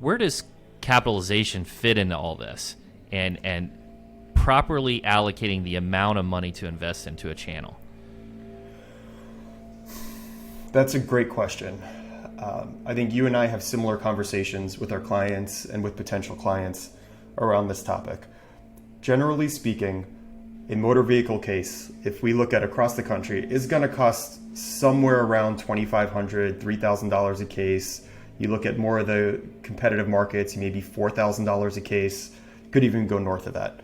where does capitalization fit into all this, and properly allocating the amount of money to invest into a channel? That's a great question. I think you and I have similar conversations with our clients and with potential clients around this topic. Generally speaking, a motor vehicle case, if we look at across the country, is going to cost somewhere around $2,500, $3,000 a case. You look at more of the competitive markets, maybe $4,000 a case, could even go north of that.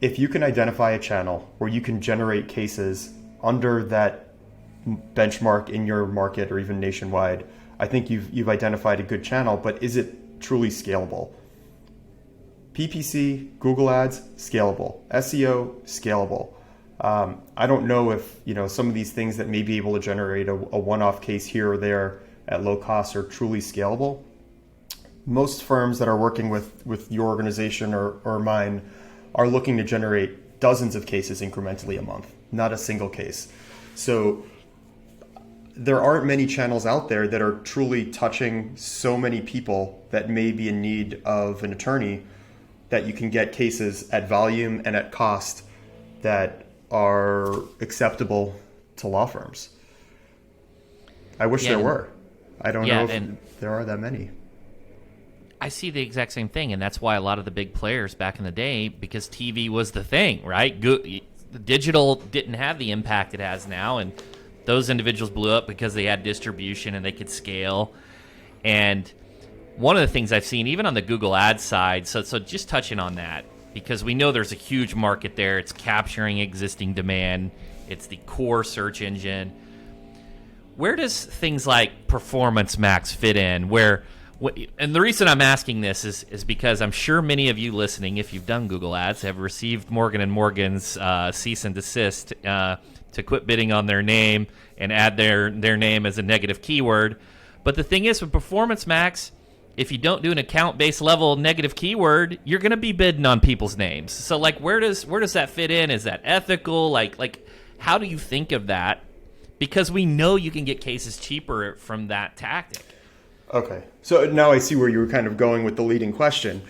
If you can identify a channel where you can generate cases under that benchmark in your market or even nationwide, I think you've identified a good channel, but is it truly scalable? PPC, Google Ads, scalable. SEO, scalable. I don't know if some of these things that may be able to generate a one-off case here or there at low cost are truly scalable. Most firms that are working with your organization or mine are looking to generate dozens of cases incrementally a month, not a single case. So there aren't many channels out there that are truly touching so many people that may be in need of an attorney, that you can get cases at volume and at cost that are acceptable to law firms. I wish there were. I don't know if there are that many. I see the exact same thing, and that's why a lot of the big players back in the day, because TV was the thing, right? Digital didn't have the impact it has now, and those individuals blew up because they had distribution and they could scale. And one of the things I've seen, even on the Google Ads side, so just touching on that, because we know there's a huge market there. It's capturing existing demand. It's the core search engine. Where does things like Performance Max fit in? And the reason I'm asking this is because I'm sure many of you listening, if you've done Google Ads, have received Morgan & Morgan's cease and desist to quit bidding on their name and add their name as a negative keyword. But the thing is, with Performance Max, if you don't do an account-based level negative keyword, you're going to be bidding on people's names. So, where does that fit in? Is that ethical? Like, how do you think of that? Because we know you can get cases cheaper from that tactic. Okay, so now I see where you were kind of going with the leading question.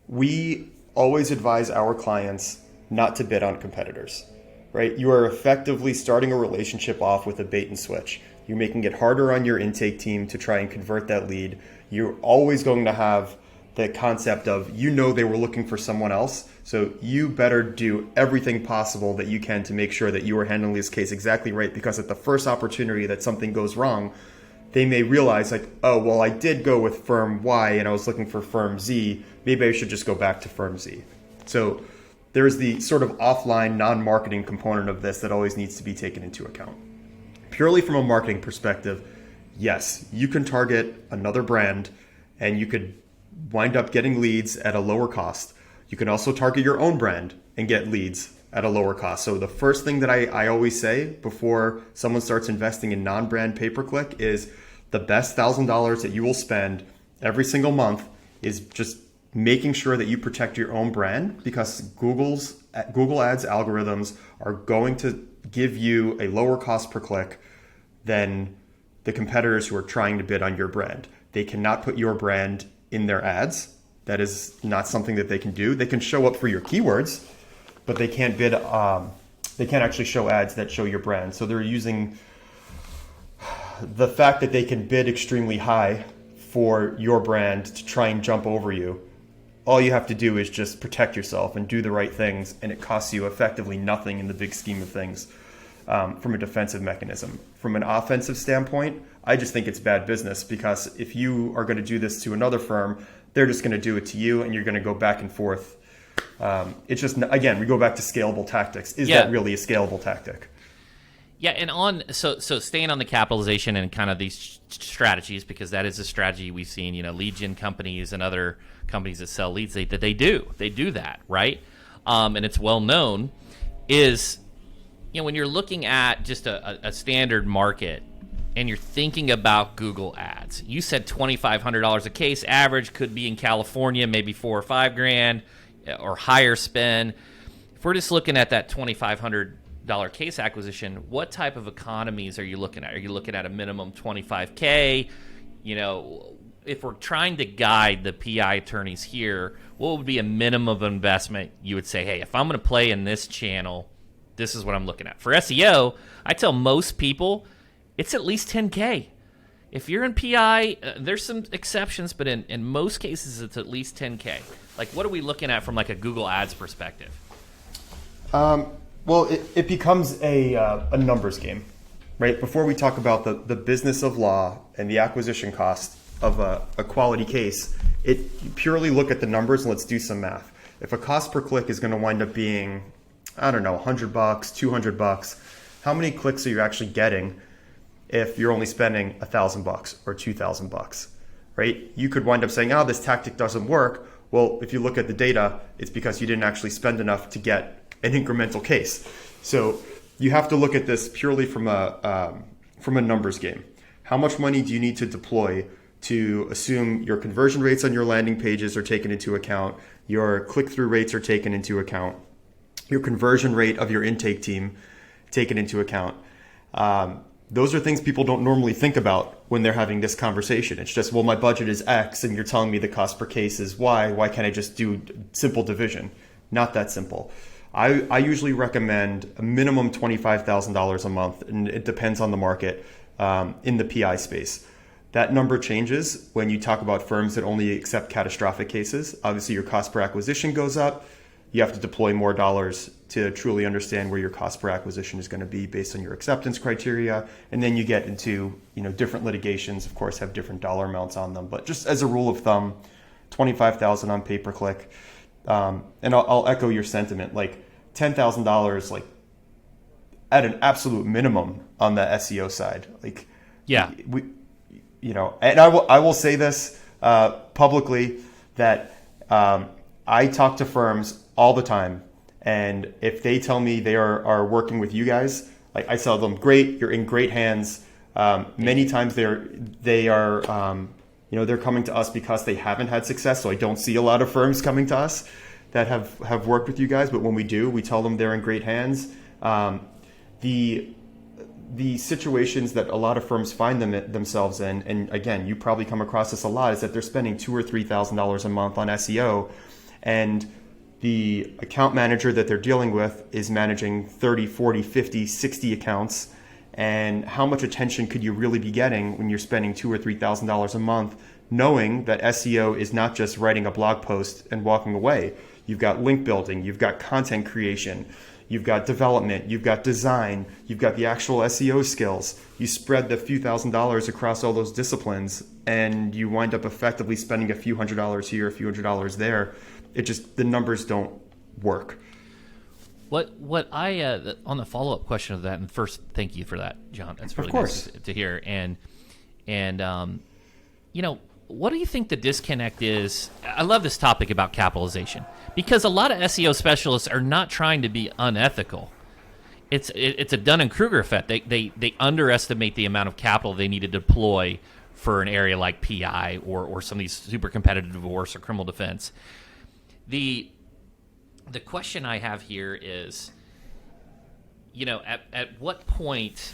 We always advise our clients not to bid on competitors, right? You are effectively starting a relationship off with a bait and switch. You're making it harder on your intake team to try and convert that lead. You're always going to have the concept of, they were looking for someone else, so you better do everything possible that you can to make sure that you are handling this case exactly right, because at the first opportunity that something goes wrong, they may realize oh, well, I did go with firm Y and I was looking for firm Z. Maybe I should just go back to firm Z. So there's the sort of offline non-marketing component of this that always needs to be taken into account. Purely from a marketing perspective, yes, you can target another brand and you could wind up getting leads at a lower cost. You can also target your own brand and get leads at a lower cost. So the first thing that I always say before someone starts investing in non-brand pay-per-click is the best $1,000 that you will spend every single month is just making sure that you protect your own brand, because Google Ads algorithms are going to give you a lower cost per click than the competitors who are trying to bid on your brand. They cannot put your brand in their ads. That is not something that they can do. They can show up for your keywords, but they can't bid. They can't actually show ads that show your brand. So they're using the fact that they can bid extremely high for your brand to try and jump over you. All you have to do is just protect yourself and do the right things, and it costs you effectively nothing in the big scheme of things from a defensive mechanism. From an offensive standpoint, I just think it's bad business, because if you are going to do this to another firm, they're just going to do it to you, and you're going to go back and forth. It's just, again, we go back to scalable tactics. Is that really a scalable tactic? Yeah, and so staying on the capitalization and kind of these strategies, because that is a strategy we've seen, lead gen companies and other companies that sell leads, they do that, right? And it's well known, is, when you're looking at just a standard market and you're thinking about Google Ads, you said $2,500 a case average, could be in California, maybe $4,000 or $5,000 or higher spend. If we're just looking at that $2,500 case acquisition, what type of economies are you looking at? Are you looking at a minimum $25K? if we're trying to guide the PI attorneys here, what would be a minimum of investment you would say, hey, if I'm going to play in this channel, this is what I'm looking at. For SEO, I tell most people it's at least 10K. If you're in PI, there's some exceptions, but in most cases, it's at least 10K. Like, what are we looking at from like a Google Ads perspective? Well, it becomes a numbers game, right? Before we talk about the business of law and the acquisition cost of a quality case, you purely look at the numbers and let's do some math. If a cost per click is going to wind up being, I don't know, $100, $200, how many clicks are you actually getting if you're only spending $1,000 or $2,000, right? You could wind up saying, oh, this tactic doesn't work. Well, if you look at the data, it's because you didn't actually spend enough to get an incremental case. So you have to look at this purely from a numbers game. How much money do you need to deploy to assume your conversion rates on your landing pages are taken into account, your click-through rates are taken into account, your conversion rate of your intake team taken into account? Those are things people don't normally think about when they're having this conversation. It's just, well, my budget is X and you're telling me the cost per case is Y. Why can't I just do simple division? Not that simple. I usually recommend a minimum $25,000 a month, and it depends on the market in the PI space. That number changes when you talk about firms that only accept catastrophic cases. Obviously, your cost per acquisition goes up. You have to deploy more dollars to truly understand where your cost per acquisition is going to be based on your acceptance criteria. And then you get into, different litigations, of course, have different dollar amounts on them. But just as a rule of thumb, $25,000 on pay-per-click. And I'll echo your sentiment, like $10,000, like at an absolute minimum on the SEO side. Like, yeah, and I will say this publicly that I talk to firms all the time, and if they tell me they are working with you guys, like I tell them, great, you're in great hands. Many times they are they're coming to us because they haven't had success. So I don't see a lot of firms coming to us that have worked with you guys, but when we do, we tell them they're in great hands. The situations that a lot of firms find themselves in, and again, you probably come across this a lot, is that they're spending $2,000 or $3,000 a month on SEO, and the account manager that they're dealing with is managing 30, 40, 50, 60 accounts. And how much attention could you really be getting when you're spending $2,000 or $3,000 a month, knowing that SEO is not just writing a blog post and walking away? You've got link building, you've got content creation, you've got development, you've got design, you've got the actual SEO skills. You spread the few $1,000s across all those disciplines, and you wind up effectively spending a few $100s here, a few $100s there. The numbers don't work. What I on the follow-up question of that, and first, thank you for that, John. That's really nice to hear. And what do you think the disconnect is? I love this topic about capitalization, because a lot of SEO specialists are not trying to be unethical. It's a Dunning-Kruger effect. They underestimate the amount of capital they need to deploy for an area like PI or some of these super competitive divorce or criminal defense. The question I have here is, at what point,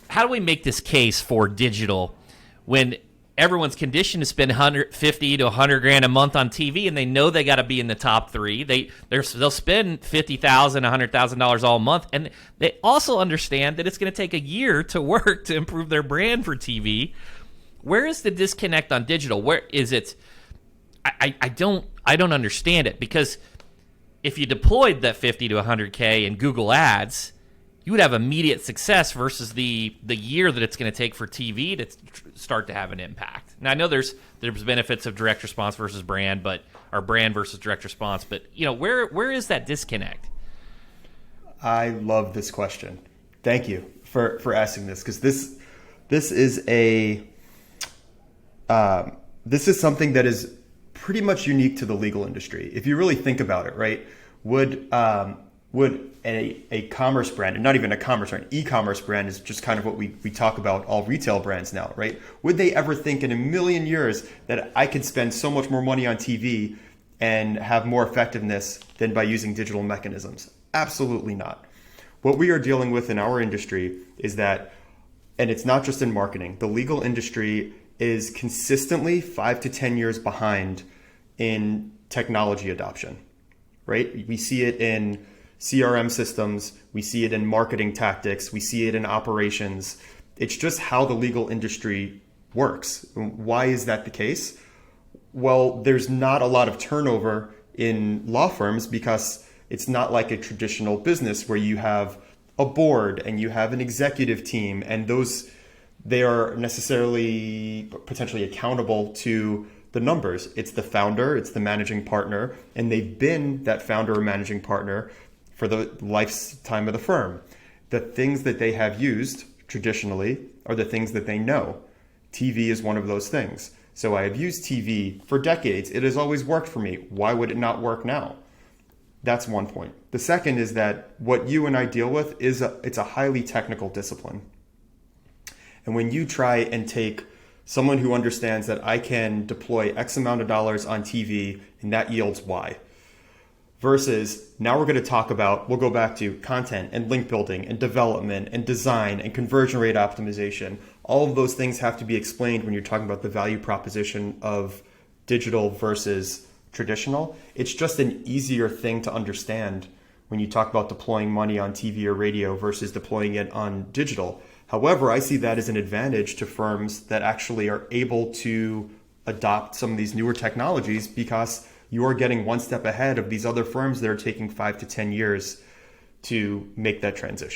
how do we make this case for digital when everyone's conditioned to spend $150 to $100,000 a month on TV, and they know they got to be in the top three? They'll spend $50,000, $100,000 all month, and they also understand that it's going to take a year to work to improve their brand for TV. Where is the disconnect on digital? Where is it? I don't understand it, because if you deployed that 50 to 100K in Google Ads, you would have immediate success versus the year that it's going to take for TV to start to have an impact. Now, I know there's benefits of direct response versus brand, or brand versus direct response, but where is that disconnect? I love this question. Thank you for asking this, because this is something that is pretty much unique to the legal industry. If you really think about it, right? Would a commerce brand, and not even a commerce brand, e-commerce brand is just kind of what we talk about all retail brands now, right? Would they ever think in a million years that I could spend so much more money on TV and have more effectiveness than by using digital mechanisms? Absolutely not. What we are dealing with in our industry is that, and it's not just in marketing, the legal industry is consistently 5 to 10 years behind in technology adoption, right? We see it in CRM systems, we see it in marketing tactics, we see it in operations. It's just how the legal industry works. Why is that the case? Well, there's not a lot of turnover in law firms because it's not like a traditional business where you have a board and you have an executive team, and they are necessarily potentially accountable to the numbers. It's the founder, it's the managing partner, and they've been that founder or managing partner for the lifetime of the firm. The things that they have used traditionally are the things that they know. TV is one of those things. So I have used TV for decades. It has always worked for me. Why would it not work now? That's one point. The second is that what you and I deal with it's a highly technical discipline. And when you try and take someone who understands that I can deploy X amount of dollars on TV and that yields Y, versus now we're going to we'll go back to content and link building and development and design and conversion rate optimization. All of those things have to be explained when you're talking about the value proposition of digital versus traditional. It's just an easier thing to understand when you talk about deploying money on TV or radio versus deploying it on digital. However, I see that as an advantage to firms that actually are able to adopt some of these newer technologies because you are getting one step ahead of these other firms that are taking 5 to 10 years to make that transition.